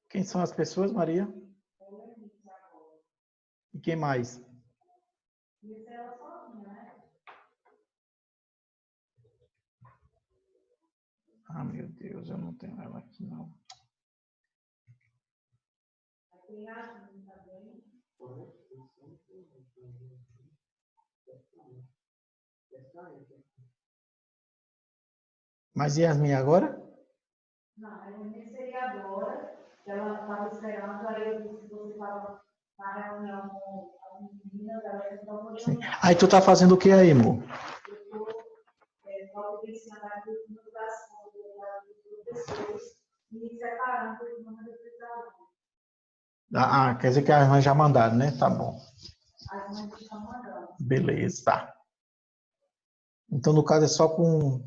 Quem são as pessoas, Maria? E quem mais? Ah, meu Deus, eu não tenho ela aqui, não. Mas Yasmin agora? Não, a seria agora. Ela estava esperando, aí eu disse que você estava na reunião com as meninas, ela estava olhando. Aí tu tá fazendo o que aí, amor? Eu estou ensinando a divulgação dos professores e separando os números dos alunos. Ah, quer dizer que as mães já mandaram, né? Tá bom. As mães estão mandando. Beleza. Então, no caso, é só com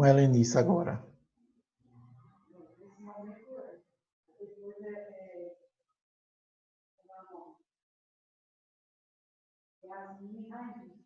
a Helenice agora. Nesse momento, depois Yasmin e Rainha.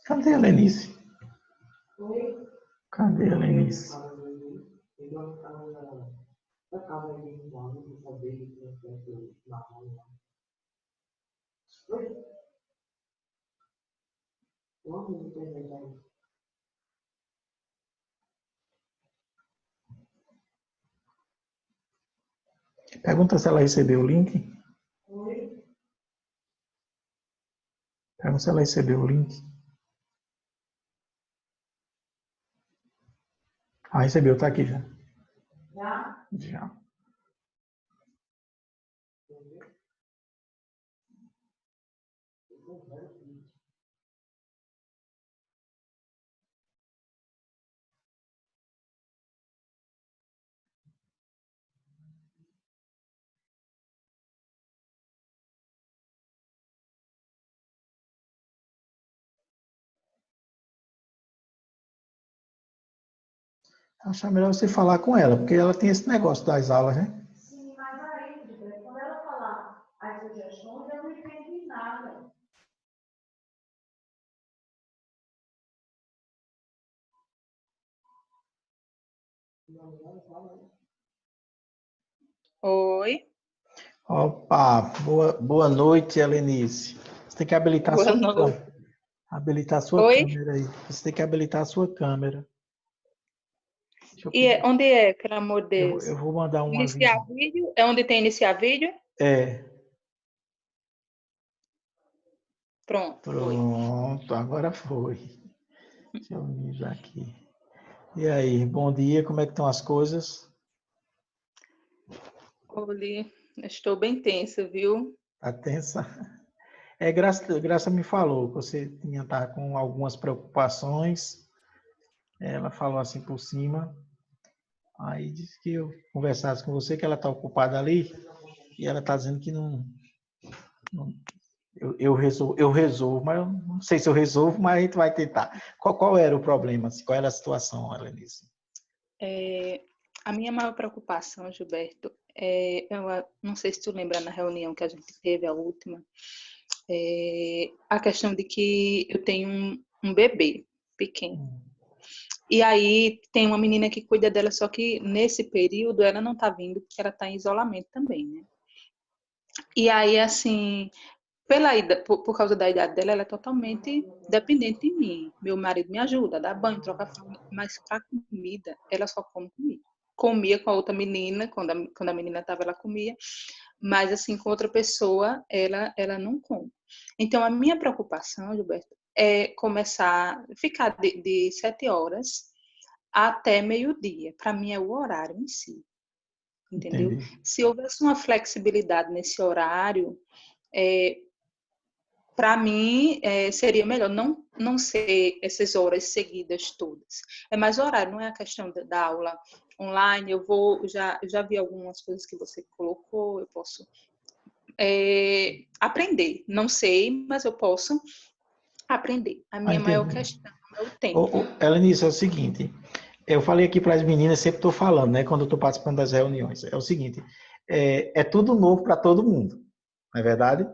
Cadê a Helenice? Oi? Cadê a Helenice? Pergunta se ela recebeu o link. Oi? Pergunta se ela recebeu o link. Ah, recebeu, tá aqui já. Já? Já. Acho melhor você falar com ela, porque ela tem esse negócio das aulas, né? Sim, mas aí, quando ela falar as sugestões, eu não entendi nada. Oi, Opa, boa noite, Helenice. Você tem que habilitar a boa sua noite. câmera. Habilitar a sua Oi? câmera aí. Você tem que habilitar a sua câmera. Deixa eu E pedir. onde é, pelo amor de Deus? Eu vou mandar um Iniciar aviso. vídeo? É onde tem iniciar vídeo? É, Pronto, foi. pronto, agora foi. Deixa eu avisar aqui. E aí, bom dia, como é que estão as coisas? Olhe, estou bem tensa, viu? Atenção. Graça me falou que você tinha tá com algumas preocupações. Ela falou assim por cima. Aí disse que eu conversasse com você, que ela está ocupada ali. E ela está dizendo que não- eu resolvo, mas eu não sei se eu resolvo, mas a gente vai tentar. Qual era o problema? Assim, qual era a situação, Helenice? A minha maior preocupação, Gilberto, eu não sei se tu lembra na reunião que a gente teve, a última, a questão de que eu tenho um bebê pequeno. E aí tem uma menina que cuida dela, só que nesse período ela não está vindo porque ela está em isolamento também, né? E aí, assim, por causa da idade dela, ela é totalmente dependente de mim. Meu marido me ajuda, dá banho, troca fralda, mas para comida, ela só come comigo. Comia com a outra menina, quando a menina estava, ela comia, mas assim, com outra pessoa, ela não come. Então, a minha preocupação, Gilberto, é começar, ficar de 7 horas até meio-dia. Para mim, é o horário em si, entendeu? Entendi. Se houvesse uma flexibilidade nesse horário, é, para mim, seria melhor não ser essas horas seguidas todas. É mais horário, não é a questão da aula online. Já vi algumas coisas que você colocou, eu posso aprender. Não sei, mas eu posso aprender. A Ah, minha maior entendi. questão é o tempo. Helenice, é o seguinte, eu falei aqui para as meninas, sempre estou falando, né, quando eu estou participando das reuniões, é o seguinte, é tudo novo para todo mundo, não é verdade?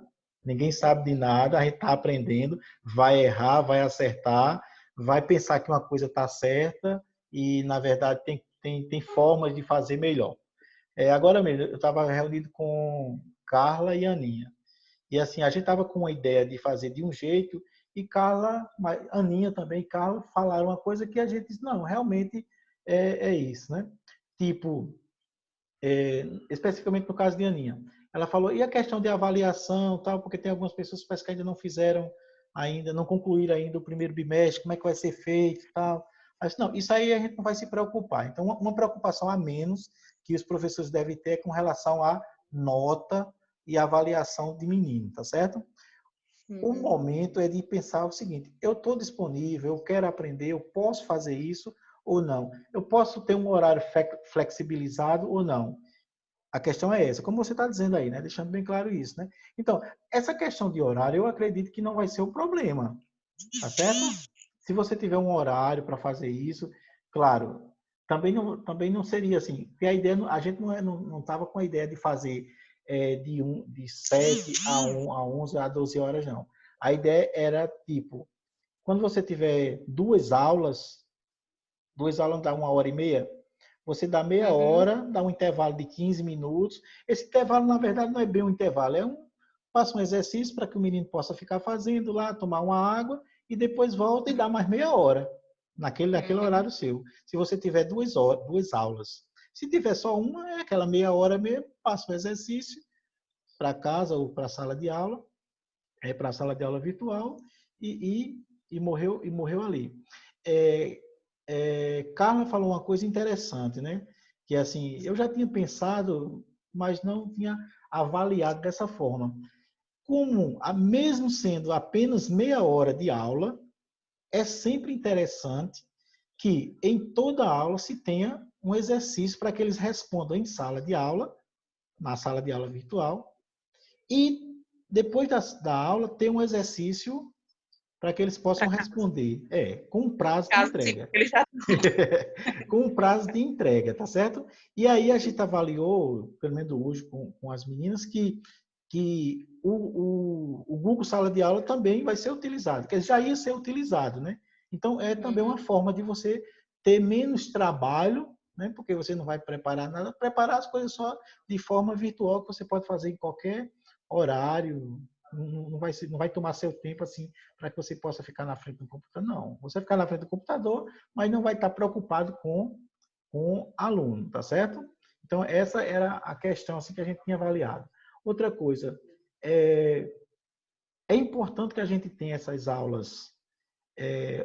Ninguém sabe de nada, a gente está aprendendo, vai errar, vai acertar, vai pensar que uma coisa está certa e, na verdade, tem formas de fazer melhor. Agora mesmo, eu estava reunido com Carla e Aninha. E assim, a gente estava com uma ideia de fazer de um jeito, e Carla, Aninha também, Carla, falaram uma coisa que a gente disse, não, realmente é isso, né? Tipo, especificamente no caso de Aninha. Ela falou, e a questão de avaliação, tal, porque tem algumas pessoas que parece que ainda não fizeram ainda, não concluíram ainda o primeiro bimestre, como é que vai ser feito, tal. Mas não, isso aí a gente não vai se preocupar. Então, uma preocupação a menos que os professores devem ter é com relação à nota e avaliação de menino, tá certo? O Uhum. momento é de pensar o seguinte: eu estou disponível, eu quero aprender, eu posso fazer isso ou não? Eu posso ter um horário flexibilizado ou não? A questão é essa, como você está dizendo aí, né? Deixando bem claro isso, né? Então, essa questão de horário, eu acredito que não vai ser o problema, tá certo? Se você tiver um horário para fazer isso, claro, também não seria assim, porque a ideia, a gente não estava com a ideia de fazer de 7 a 11 a 12 horas, não. A ideia era, tipo, quando você tiver duas aulas dá 1 hora e meia, você dá meia Uhum. hora, dá um intervalo de 15 minutos. Esse intervalo, na verdade, não é bem um intervalo, passa um exercício para que o menino possa ficar fazendo lá, tomar uma água, e depois volta e dá mais meia hora, naquele Uhum. horário seu. Se você tiver 2 horas, 2 aulas. Se tiver só uma, é aquela meia hora mesmo, passa o exercício para casa ou para a sala de aula, para a sala de aula virtual, e morreu ali. É, Carla falou uma coisa interessante, né? Que assim, eu já tinha pensado, mas não tinha avaliado dessa forma. Como, mesmo sendo apenas meia hora de aula, é sempre interessante que em toda aula se tenha um exercício para que eles respondam em sala de aula, na sala de aula virtual, e depois da aula ter um exercício para que eles possam Para casa. responder, com um prazo de Caso sim, entrega. ele já. Com um prazo de entrega, tá certo? E aí a gente avaliou, pelo menos hoje com as meninas, que o Google Sala de Aula também vai ser utilizado, que já ia ser utilizado, né? Então, é também uma Uhum. forma de você ter menos trabalho, né? Porque você não vai preparar nada, preparar as coisas só de forma virtual, que você pode fazer em qualquer horário, não vai tomar seu tempo assim para que você possa ficar na frente do computador. Não, você ficar na frente do computador, mas não vai estar preocupado com aluno, tá certo? Então, essa era a questão assim, que a gente tinha avaliado. Outra coisa, é, é importante que a gente tenha essas aulas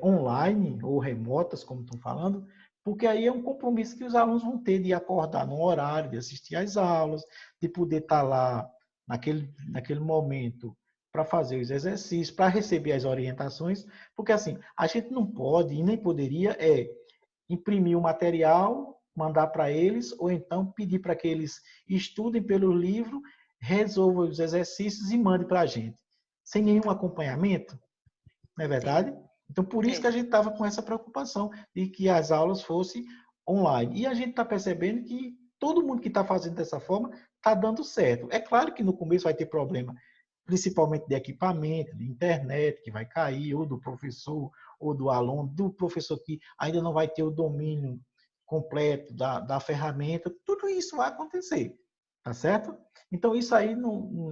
online ou remotas, como estão falando, Porque aí é um compromisso que os alunos vão ter de acordar no horário, de assistir às aulas, de poder estar lá naquele momento para fazer os exercícios, para receber as orientações, porque assim, a gente não pode e nem poderia imprimir o material, mandar para eles, ou então pedir para que eles estudem pelo livro, resolvam os exercícios e mandem para a gente, sem nenhum acompanhamento, não é verdade? Então, por isso que a gente estava com essa preocupação de que as aulas fossem online. E a gente está percebendo que todo mundo que está fazendo dessa forma está dando certo. É claro que no começo vai ter problema, principalmente de equipamento, de internet, que vai cair, ou do professor, ou do aluno, do professor que ainda não vai ter o domínio completo da ferramenta. Tudo isso vai acontecer, tá certo? Então, isso aí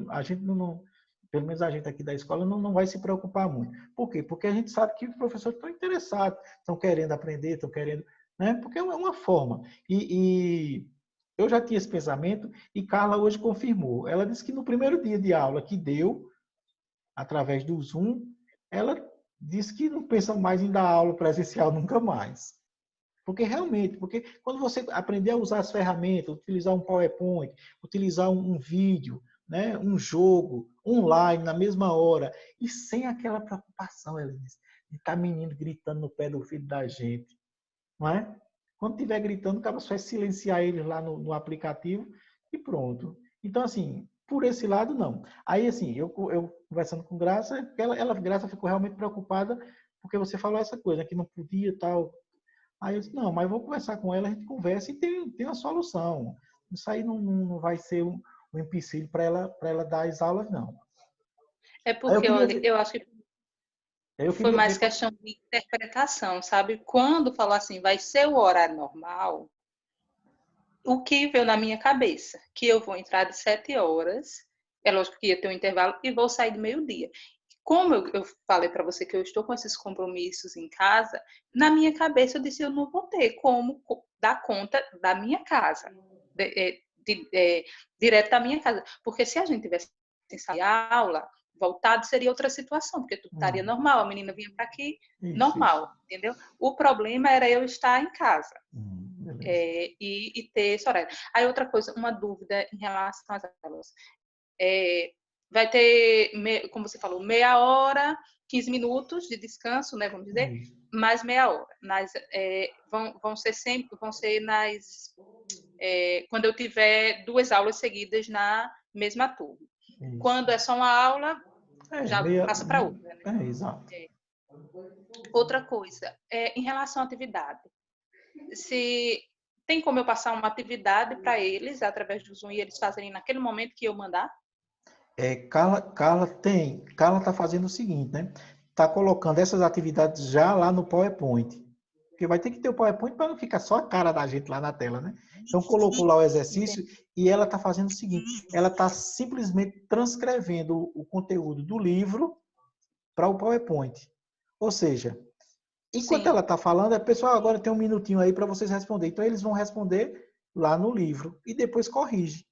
a gente não pelo menos a gente aqui da escola não vai se preocupar muito. Por quê? Porque a gente sabe que os professores estão interessados, estão querendo aprender, estão querendo, né? Porque é uma forma. E eu já tinha esse pensamento e Carla hoje confirmou. Ela disse que no primeiro dia de aula que deu, através do Zoom, ela disse que não pensa mais em dar aula presencial nunca mais. Porque realmente, porque quando você aprender a usar as ferramentas, utilizar um PowerPoint, utilizar um vídeo, né, um jogo online na mesma hora, e sem aquela preocupação, Elis, de estar menino gritando no pé do filho da gente, não é? Quando estiver gritando, o cara só vai silenciar eles lá no aplicativo e pronto. Então, assim, por esse lado, não. Aí, assim, eu conversando com Graça, Graça ficou realmente preocupada porque você falou essa coisa, que não podia tal. Aí eu disse, não, mas vou conversar com ela, a gente conversa e tem uma solução. Isso aí não vai ser um empecilho para ela dar as aulas, não. É Aí porque eu acho que eu foi queria mais ver... questão de interpretação, sabe? Quando falou assim, vai ser o horário normal, o que veio na minha cabeça? Que eu vou entrar de 7 horas, é lógico que ia ter um intervalo, e vou sair de meio-dia. Como eu falei para você que eu estou com esses compromissos em casa, na minha cabeça eu disse, eu não vou ter como dar conta da minha casa, direto da minha casa. Porque se a gente tivesse em sala de aula, voltado, seria outra situação, porque tudo estaria normal, a menina vinha para aqui, normal, entendeu? O problema era eu estar em casa. E ter esse horário. Aí outra coisa, uma dúvida em relação às aulas. Vai ter, como você falou, meia hora, 15 minutos de descanso, né, vamos dizer, mais meia hora. Vão ser nas... quando eu tiver 2 aulas seguidas na mesma turma. Isso. Quando é só uma aula, já passa para outra. Né? Exato. Outra coisa, em relação à atividade. Se tem como eu passar uma atividade para eles, através do Zoom, e eles fazerem naquele momento que eu mandar? Carla está fazendo o seguinte, né? Está colocando essas atividades já lá no PowerPoint. Porque vai ter que ter o PowerPoint para não ficar só a cara da gente lá na tela, né? Então, colocou lá o exercício e ela está fazendo o seguinte, ela está simplesmente transcrevendo o conteúdo do livro para o PowerPoint. Ou seja, enquanto ela está falando, pessoal, agora tem um minutinho aí para vocês responderem. Então, eles vão responder lá no livro e depois corrige.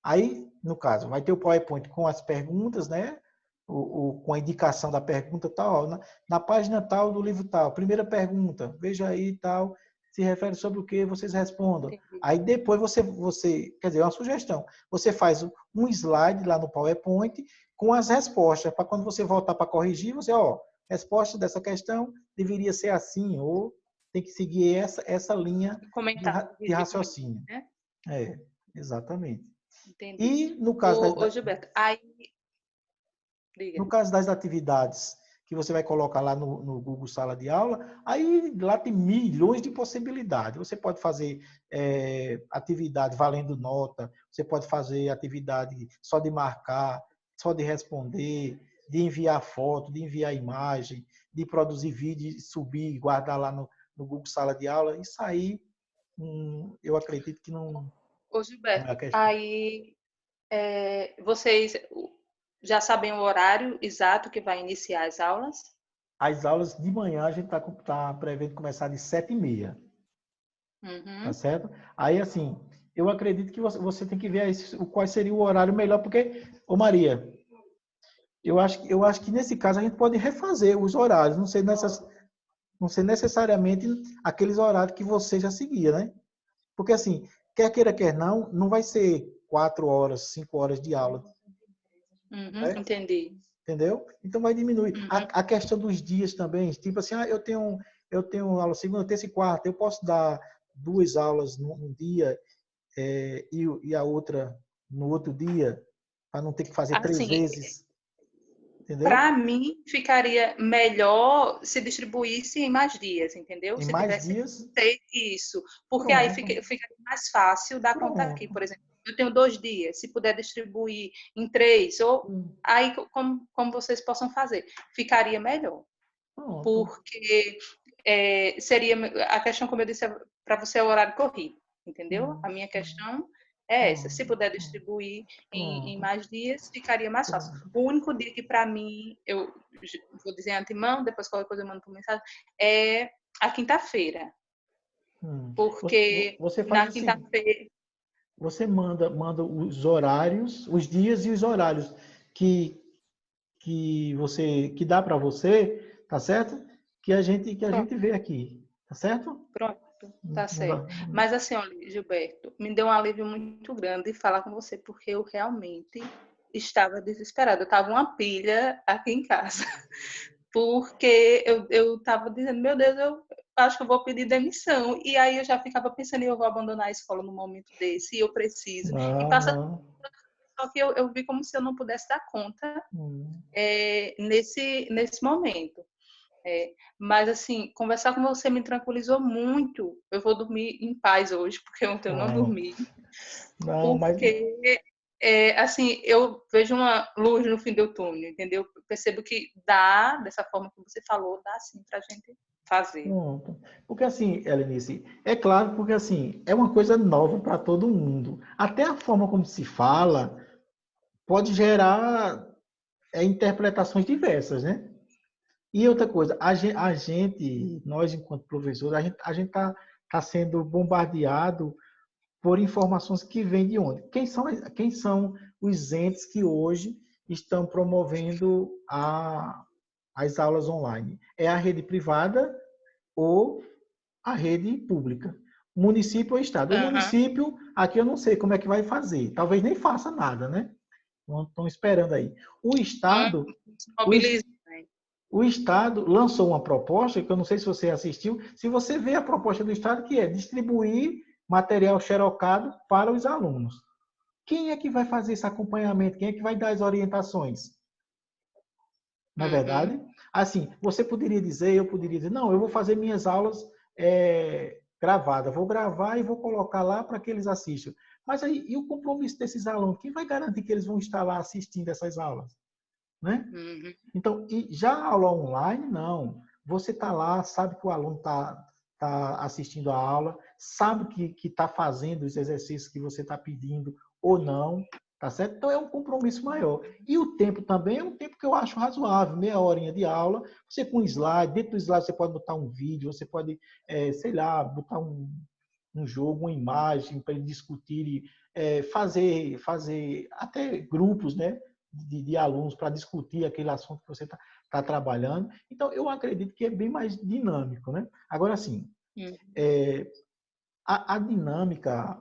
Aí, no caso, vai ter o PowerPoint com as perguntas, né? Com a indicação da pergunta tal, na página tal do livro tal. Primeira pergunta, veja aí tal, se refere sobre o que vocês respondam. Entendi. Aí depois você, quer dizer, uma sugestão, você faz um slide lá no PowerPoint com as respostas, para quando você voltar para corrigir, você, resposta dessa questão deveria ser assim, ou tem que seguir essa linha de raciocínio. Né? Exatamente. Entendi. E no caso Gilberto, no caso das atividades que você vai colocar lá no Google Sala de Aula, aí lá tem milhões de possibilidades. Você pode fazer atividade valendo nota, você pode fazer atividade só de marcar, só de responder, de enviar foto, de enviar imagem, de produzir vídeo, subir e guardar lá no Google Sala de Aula. Isso aí, eu acredito que não... Ô, Gilberto, aí vocês já sabem o horário exato que vai iniciar as aulas? As aulas de manhã a gente está prevendo começar de 7h30. Tá certo? Aí, assim, eu acredito que você tem que ver qual seria o horário melhor, porque, ô Maria, eu acho que nesse caso a gente pode refazer os horários. Não sei nessas... não ser necessariamente aqueles horários que você já seguia, né? Porque assim, quer queira, quer não, não vai ser 4 horas, 5 horas de aula, né? Entendi. Entendeu? Então vai diminuir. Uhum. A questão dos dias também, tipo assim, eu tenho aula segunda, terça e quarta, eu posso dar 2 aulas num dia e a outra no outro dia, para não ter que fazer 3 Assim, vezes, entendeu? para mim, ficaria melhor se distribuísse em mais dias, entendeu? Em Se mais tivesse dias, isso, porque aí pronto, ficaria mais fácil dar conta aqui. pronto. Por exemplo, eu tenho 2 dias, se puder distribuir em 3, ou aí como vocês possam fazer, ficaria melhor, Pronto. porque seria a questão, como eu disse, para você é o horário corrido, entendeu? A minha questão é essa. Se Pronto. puder distribuir em Pronto. mais dias, ficaria mais fácil. Pronto. O único dia que, para mim, eu vou dizer antemão, depois qualquer coisa eu mando por mensagem, é a quinta-feira. Porque Você faz na o seguinte, quinta-feira. você manda os horários, os dias e os horários que que dá para você, tá certo? Que a gente vê aqui, tá certo? Pronto, tá Não certo. dá- Mas assim, olha, Gilberto, me deu um alívio muito grande falar com você, porque eu realmente estava desesperada. Eu estava uma pilha aqui em casa, porque eu estava dizendo, meu Deus, eu acho que eu vou pedir demissão. E aí eu já ficava pensando, eu vou abandonar a escola num momento desse, e eu preciso. E Não, passa, não. só que eu vi como se eu não pudesse dar conta Hum. nesse momento. Mas, assim, conversar com você me tranquilizou muito. Eu vou dormir em paz hoje, porque ontem eu não Não, dormi. não, mas Porque, assim, eu vejo uma luz no fim do túnel, entendeu? Eu percebo que dá, dessa forma que você falou, dá sim pra gente fazer. pronto. Porque assim, Helenice, é claro, porque assim, é uma coisa nova para todo mundo. Até a forma como se fala pode gerar interpretações diversas, né? E outra coisa, nós enquanto professores, a gente tá sendo bombardeado por informações que vêm de onde? Quem são os entes que hoje estão promovendo as aulas online? É a rede privada ou a rede pública? Município ou estado? O Aham. município, aqui eu não sei como é que vai fazer. Talvez nem faça nada, né? Estão esperando aí. O estado, Se o, mobiliza, né? o Estado lançou uma proposta, que eu não sei se você assistiu, se você vê a proposta do Estado, que é distribuir material xerocado para os alunos. Quem é que vai fazer esse acompanhamento? Quem é que vai dar as orientações? Na Uhum. verdade, assim, você poderia dizer, eu poderia dizer, não, eu vou fazer minhas aulas gravadas, vou gravar e vou colocar lá para que eles assistam. Mas aí, e o compromisso desses alunos? Quem vai garantir que eles vão estar lá assistindo essas aulas? Né? Uhum. Então, e já a aula online, não. Você está lá, sabe que o aluno tá assistindo a aula, sabe que está fazendo os exercícios que você está pedindo ou não, tá certo? Então, é um compromisso maior. E o tempo também é um tempo que eu acho razoável, meia horinha de aula, você com slide, dentro do slide você pode botar um vídeo, você pode, sei lá, botar um jogo, uma imagem para eles discutirem, fazer até grupos, né? De alunos para discutir aquele assunto que você está trabalhando. Então, eu acredito que é bem mais dinâmico, né? Agora, assim, Uhum. a dinâmica,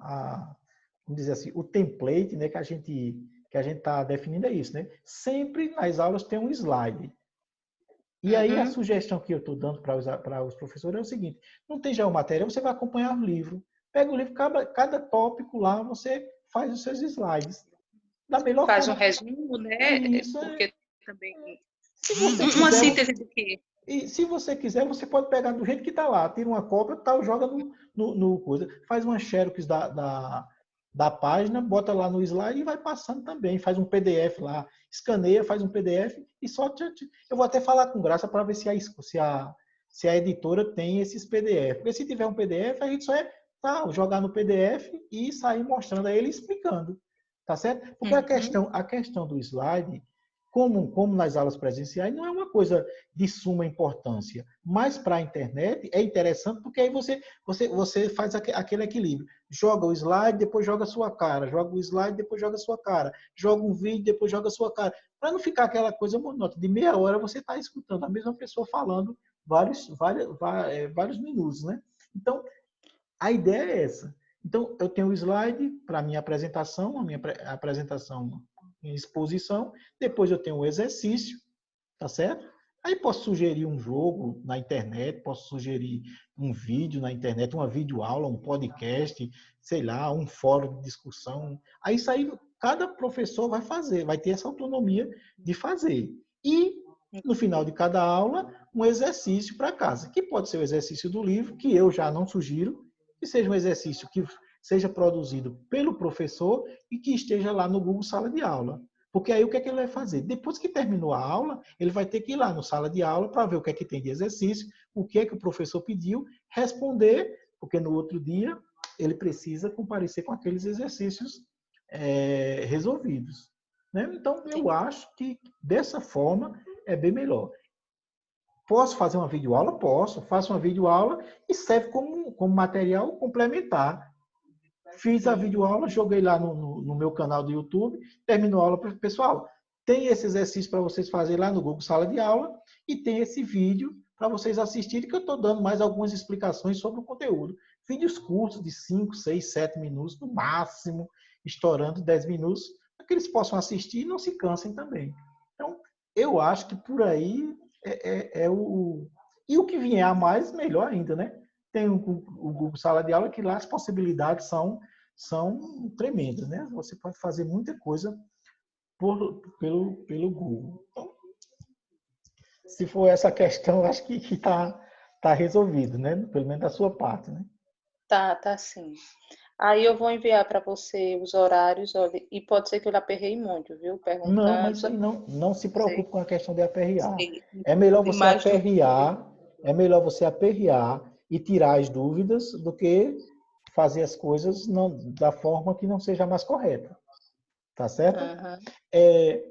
vamos dizer assim, o template, né, que a gente está definindo é isso, né? Sempre nas aulas tem um slide. E aí a Uhum. sugestão que eu estou dando para os professores é o seguinte: não tem já o material, você vai acompanhar o livro. Pega o livro, cada tópico lá você faz os seus slides. Da melhor Faz um forma. resumo, né? Isso é. Porque também. Se você Uma quiser, síntese do que. e se você quiser, você pode pegar do jeito que está lá, tira uma cópia, tal, joga no coisa, faz uma xerox da página, bota lá no slide e vai passando também, faz um PDF lá, escaneia, faz um PDF e só eu vou até falar com Graça para ver se a editora tem esses PDF. Porque se tiver um PDF, a gente só jogar no PDF e sair mostrando a ele explicando. Tá certo? Porque Uhum. a questão do slide, como nas aulas presenciais, não é uma coisa de suma importância. Mas para a internet é interessante porque aí você faz aquele equilíbrio. Joga o slide, depois joga a sua cara. Joga o slide, depois joga a sua cara. Joga um vídeo, depois joga a sua cara. Para não ficar aquela coisa monótona. De meia hora você está escutando a mesma pessoa falando vários minutos, né? Então, a ideia é essa. Então, eu tenho o slide para a minha apresentação apresentação em exposição, depois eu tenho o exercício, tá certo? Aí posso sugerir um jogo na internet, posso sugerir um vídeo na internet, uma videoaula, um podcast, sei lá, um fórum de discussão. Aí isso aí cada professor vai fazer, vai ter essa autonomia de fazer. E no final de cada aula, um exercício para casa, que pode ser o exercício do livro, que eu já não sugiro, que seja um exercício que seja produzido pelo professor e que esteja lá no Google Sala de Aula. Porque aí o que é que ele vai fazer? Depois que terminou a aula, ele vai ter que ir lá no sala de aula para ver o que é que tem de exercício, o que é que o professor pediu, responder, porque no outro dia ele precisa comparecer com aqueles exercícios resolvidos. Né? Então, eu acho que dessa forma é bem melhor. Posso fazer uma videoaula? Posso. Faço uma videoaula e serve como material complementar. Fiz a videoaula, joguei lá no meu canal do YouTube, terminou a aula. Pessoal, tem esse exercício para vocês fazerem lá no Google Sala de Aula e tem esse vídeo para vocês assistirem, que eu estou dando mais algumas explicações sobre o conteúdo. Vídeos curtos de 5, 6, 7 minutos, no máximo, estourando 10 minutos, para que eles possam assistir e não se cansem também. Então, eu acho que por aí é o... E o que vier a mais, melhor ainda, né? Tem o Google Sala de Aula, que lá as possibilidades são tremendas, né? Você pode fazer muita coisa pelo Google. Então, se for essa questão, acho que tá resolvido, né? Pelo menos da sua parte, né? Tá sim. Aí eu vou enviar para você os horários, olha, e pode ser que eu lhe aperrei muito, viu? Não, mas Perguntando. isso aí não se Sei, preocupe com a questão de aperrear. sei. É melhor você Demais do que. aperrear, e tirar as dúvidas do que fazer as coisas da forma que não seja mais correta. Tá certo? Aham,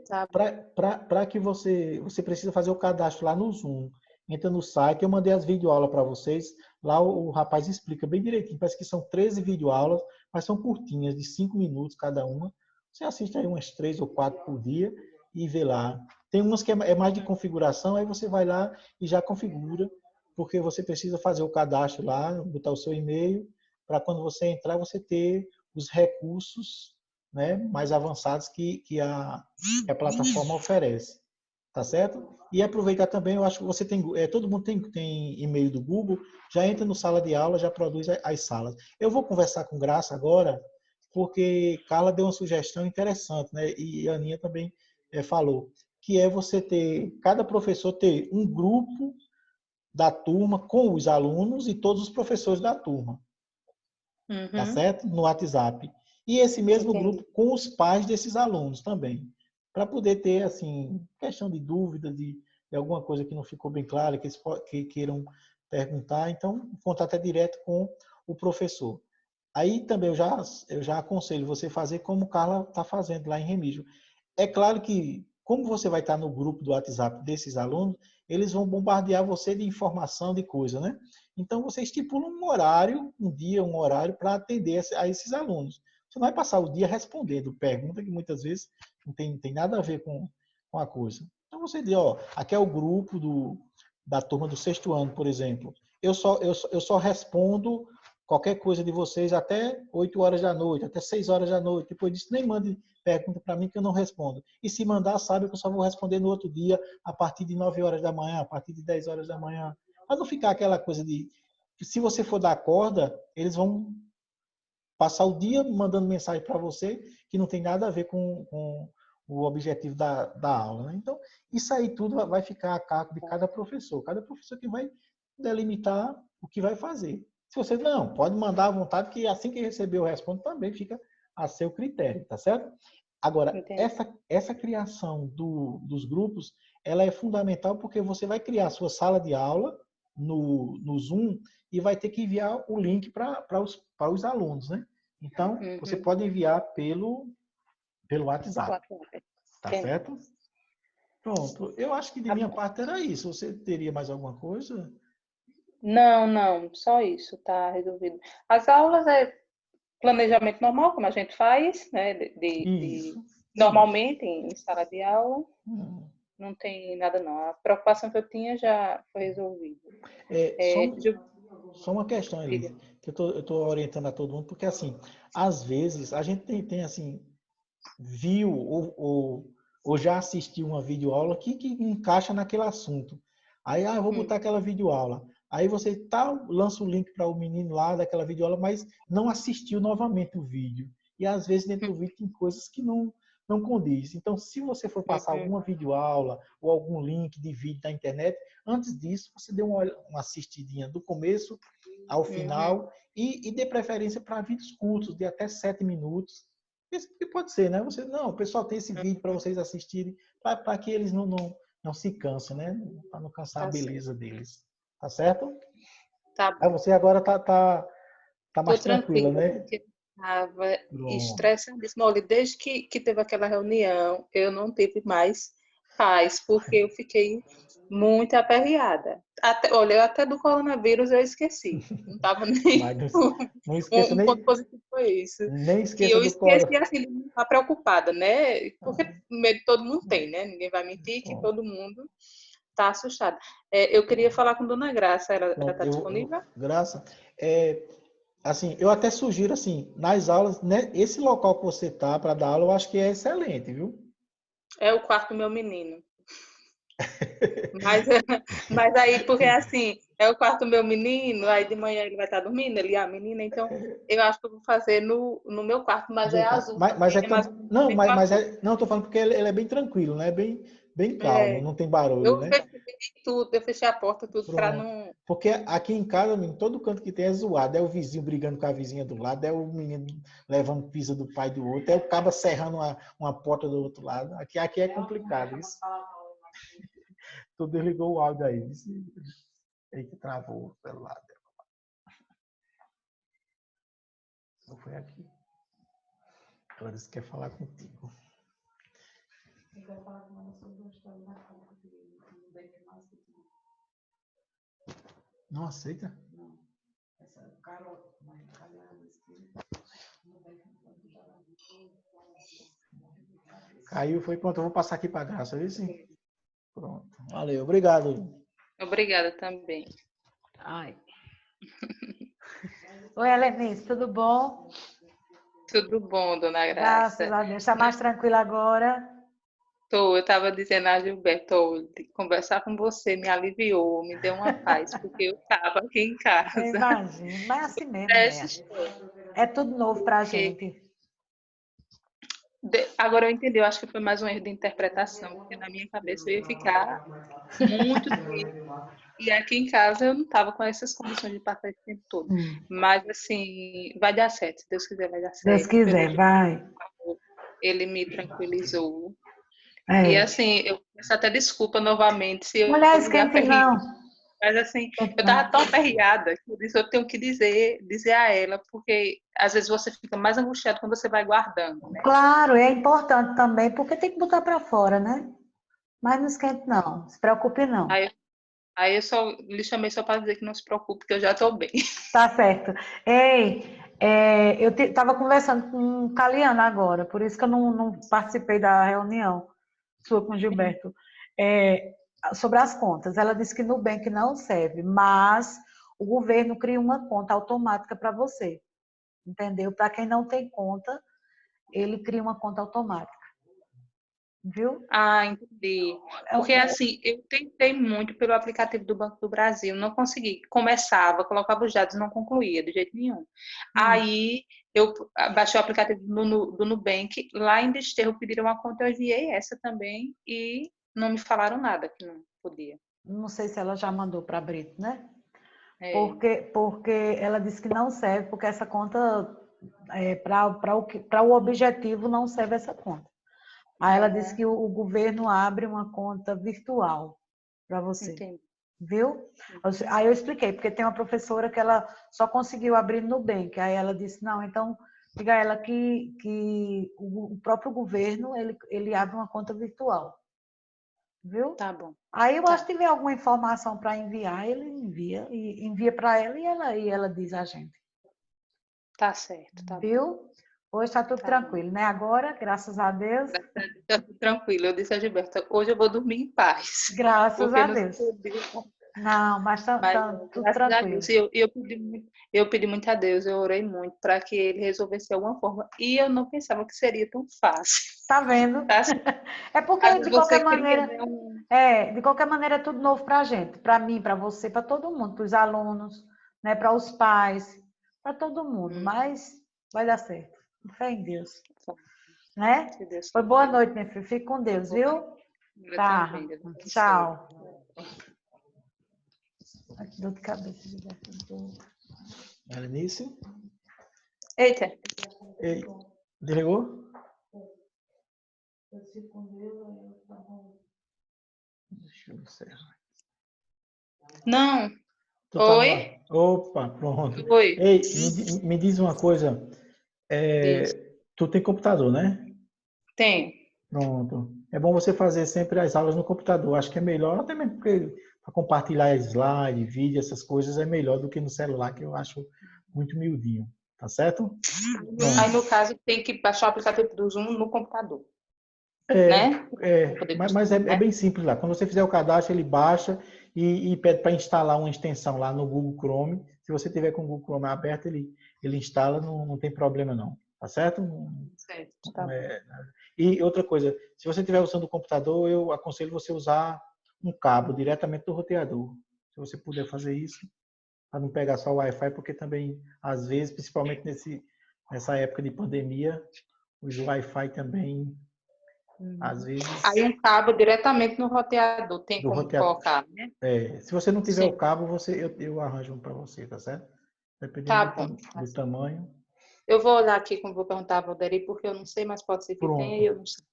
tá bom. Para que você precisa fazer o cadastro lá no Zoom. Entra no site, eu mandei as videoaulas para vocês. Lá o rapaz explica bem direitinho. Parece que são 13 videoaulas, mas são curtinhas, de 5 minutos cada uma. Você assiste aí umas 3 ou 4 por dia e vê lá. Tem umas que é mais de configuração, aí você vai lá e já configura, porque você precisa fazer o cadastro lá, botar o seu e-mail, para quando você entrar, você ter os recursos, né, mais avançados que a plataforma oferece. Tá certo? E aproveitar também, eu acho que você tem, todo mundo tem e-mail do Google, já entra no sala de aula, já produz as salas. Eu vou conversar com Graça agora, porque Carla deu uma sugestão interessante, né? E a Aninha também falou, que é você ter, cada professor ter um grupo da turma com os alunos e todos os professores da turma, tá Uhum, certo? No WhatsApp. E esse mesmo entendi. grupo com os pais desses alunos também, para poder ter, assim, questão de dúvida, de alguma coisa que não ficou bem clara, que eles que queiram perguntar. Então, o contato é direto com o professor. Aí também eu já aconselho você fazer como Carla está fazendo lá em Remígio. É claro que, como você vai estar no grupo do WhatsApp desses alunos, eles vão bombardear você de informação, de coisa, né? Então, você estipula um horário, um dia, um horário para atender a esses alunos. Você não vai passar o dia respondendo perguntas que muitas vezes não tem nada a ver com a coisa. Então, você diz, ó, aqui é o grupo da turma do 6º ano, por exemplo. Eu só respondo qualquer coisa de vocês até 8 horas da noite, até 6 horas da noite. Depois disso, nem mande pergunta para mim que eu não respondo. E se mandar, sabe que eu só vou responder no outro dia, a partir de 9 horas da manhã, a partir de 10 horas da manhã. Para não ficar aquela coisa de... Se você for dar corda, eles vão passar o dia mandando mensagem para você que não tem nada a ver com o objetivo da aula. Né? Então, isso aí tudo vai ficar a cargo de cada professor. Cada professor que vai delimitar o que vai fazer. Se você não, pode mandar à vontade, que assim que receber eu respondo, também fica a seu critério, tá certo? Agora, Entendi. essa criação dos grupos, ela é fundamental porque você vai criar a sua sala de aula no Zoom e vai ter que enviar o link para os alunos, né? Então, você Uhum. pode enviar pelo WhatsApp, WhatsApp. tá Entendi. certo? Pronto, eu acho que de Tá minha bom. parte era isso. Você teria mais alguma coisa? Não, só isso, tá resolvido. As aulas é planejamento normal, como a gente faz, né? Isso, isso. Normalmente em sala de aula. não tem nada não. A preocupação que eu tinha já foi resolvida. Só uma questão, Elise, que eu tô orientando a todo mundo, porque assim, às vezes a gente tem assim, viu ou já assistiu uma videoaula que encaixa naquele assunto. Aí, eu vou botar aquela videoaula. Aí você lança o link para o menino lá daquela videoaula, mas não assistiu novamente o vídeo. E às vezes dentro do vídeo tem coisas que não condiz. Então, se você for passar alguma videoaula ou algum link de vídeo da internet, antes disso, você dê uma assistidinha do começo ao final e dê preferência para vídeos curtos, de até 7 minutos. Isso que pode ser, né? O pessoal tem esse vídeo para vocês assistirem, para que eles não se cansem, né? Para não cansar a beleza deles. Tá certo? Tá bom. Aí você agora tá mais tranquila, né? Porque estava Pronto. estressadíssima. Olha, desde que teve aquela reunião, eu não tive mais paz, porque eu fiquei muito aperreada. Eu até do coronavírus eu esqueci. Não estava nem. Mas não esqueça Um ponto positivo foi isso. Nem Que esqueça eu do esqueci, coro. assim, de não estar preocupada, né? Porque medo todo mundo tem, né? Ninguém vai mentir que todo mundo está assustado. Eu queria falar com Dona Graça, ela está disponível? Graça, assim, eu até sugiro, assim, nas aulas, né, esse local que você tá para dar aula, eu acho que é excelente, viu? É o quarto do meu menino. Mas aí, porque assim, é o quarto do meu menino, aí de manhã ele vai estar dormindo, ele e a menina, então eu acho que eu vou fazer no meu quarto, mas é azul Mas também, é é mais não, bem com a cor. não, eu tô falando porque ele é bem tranquilo, né? Bem calmo, não tem barulho, Eu né? fechei tudo, eu fechei a porta, tudo para Pronto. não. Porque aqui em casa, menino, todo canto que tem é zoado. É o vizinho brigando com a vizinha do lado, é o menino levando pisa do pai do outro, é o cabo serrando uma porta do outro lado. Aqui é complicado isso. Tu desligou o áudio aí. Aí que travou o celular. Não foi aqui. Ela disse que quer falar contigo. Eu quero falar com ela sobre a história da conta que não bem que mais que Não aceita? não. Essa Carol, mãe, cadê ela? Disse que não bem que não já vai. Caiu, foi pronto. Eu vou passar aqui para Graça, viu? Sim. Pronto. Valeu, obrigado. Obrigada também. Ai. Oi, Helenice, tudo bom? Tudo bom, Dona Graças Graça? a Deus. Está mais tranquila agora? Eu estava dizendo a Gilberto, de conversar com você me aliviou, me deu uma paz, porque eu estava aqui em Eu casa. imagino, mas é assim mesmo, Essa né? história. É tudo novo para a Porque gente. Agora eu entendi, eu acho que foi mais um erro de interpretação, porque na minha cabeça eu ia ficar muito triste. E aqui em casa eu não estava com essas condições de passar esse tempo todo. Mas, assim, vai dar certo, se Deus quiser, vai dar Deus certo. quiser, vai. Ele me tranquilizou. E, É. assim, eu peço até desculpa novamente se eu Mulher, lhe esquente aperriei. não. Mas, assim, Esquente eu estava não. tão aperreada que eu disse, eu tenho que dizer a ela, porque às vezes você fica mais angustiado quando você vai guardando, né? Claro, é importante também, porque tem que botar para fora, né? Mas não esquente não. Se preocupe não. Aí eu só lhe chamei só para dizer que não se preocupe, que eu já estou bem. Tá certo. Ei, eu estava conversando com o Caliana agora, por isso que eu não participei da reunião sua com o Gilberto, é, sobre as contas. Ela disse que Nubank não serve, mas o governo cria uma conta automática para você, entendeu? Para quem não tem conta, ele cria uma conta automática, viu? Ah, entendi. Porque assim, eu tentei muito pelo aplicativo do Banco do Brasil, não consegui. Começava, colocava os dados, não concluía de jeito nenhum. Aí eu baixei o aplicativo do Nubank, lá em Desterro pediram uma conta, eu enviei essa também e não me falaram nada que não podia. Não sei se ela já mandou para a Brito, né? É. Porque ela disse que não serve, porque essa conta, para o objetivo, não serve essa conta. Aí ela disse que o governo abre uma conta virtual para você. Entendi. Viu? Aí eu expliquei, porque tem uma professora que ela só conseguiu abrir no Nubank. Aí ela disse, não, então diga a ela que o próprio governo, ele abre uma conta virtual. Viu? Tá bom. Aí eu acho que tiver alguma informação para enviar, ele envia para ela e ela diz a gente. Tá certo, tá bom. Viu? Hoje está tudo tranquilo, né? Agora, graças a Deus. Tá tudo tranquilo. Eu disse a Gilberto, hoje eu vou dormir em paz. Graças Porque a nos Deus. outros dias. Não, mas tá Mas tudo graças a tranquilo. Deus, eu pedi muito a Deus, eu orei muito para que ele resolvesse de alguma forma. E eu não pensava que seria tão fácil. Tá vendo? Tá? É porque, Às vezes de você qualquer cria, maneira, né, um... de qualquer maneira é tudo novo para a gente. Para mim, para você, para todo mundo, para os alunos, né? Para os pais, para todo mundo. Mas vai dar certo. Fé em Deus. Né? Se Deus Foi boa quiser. noite, minha filha. Fique com Deus, viu? Eu Tá. também, Deus abençoe. Tchau. Ai, que dor de cabeça, Gilberto. Berenice? Eita, Ei, desligou? Deixa eu ver. não. Tu tá no ar? Oi? Opa, pronto. Oi. Ei, me diz uma coisa. Diz. Tu tem computador, né? Tem. Pronto. É bom você fazer sempre as aulas no computador. Acho que é melhor, até mesmo porque para compartilhar slide, vídeo, essas coisas é melhor do que no celular, que eu acho muito miudinho. Tá certo? Aí, Pronto. no caso, tem que baixar o aplicativo do Zoom no computador, É, né? Pra poder mas é né? bem simples lá. Quando você fizer o cadastro, ele baixa e pede para instalar uma extensão lá no Google Chrome. Se você tiver com o Google Chrome aberto, ele instala, não tem problema não. Tá certo? Certo, tá bom. E outra coisa, se você estiver usando o computador, eu aconselho você usar um cabo diretamente do roteador. Se você puder fazer isso, para não pegar só o Wi-Fi, porque também, às vezes, principalmente nessa época de pandemia, os Wi-Fi também, às Aí vezes, um cabo diretamente no roteador, tem do como roteador. colocar, né? Se você não tiver o Sim, cabo, eu arranjo um para você, tá certo? tá Dependendo bom. do tamanho. Eu vou olhar aqui, como vou perguntar a Valderi, porque eu não sei, mas pode ser que tenha e Pronto, eu não sei.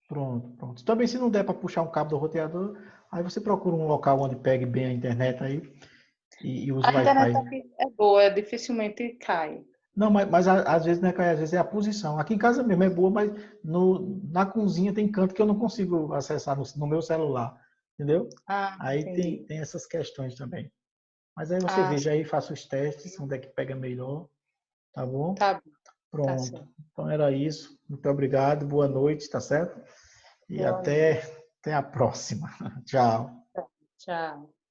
pronto. Também, se não der para puxar um cabo do roteador, aí você procura um local onde pegue bem a internet aí e usa A o internet Wi-Fi. aqui é boa, dificilmente cai. Não, mas às vezes não é, às vezes é a posição. Aqui em casa mesmo é boa, mas na cozinha tem canto que eu não consigo acessar no meu celular, entendeu? Ah, Aí entendi. tem essas questões também. Mas aí você Ah, veja aí, faça os testes, onde é que pega melhor, tá bom? tá bom, tá Pronto. certo. Então era isso. Muito obrigado, boa noite, tá certo? E Boa noite. até a próxima. Tchau. Tchau.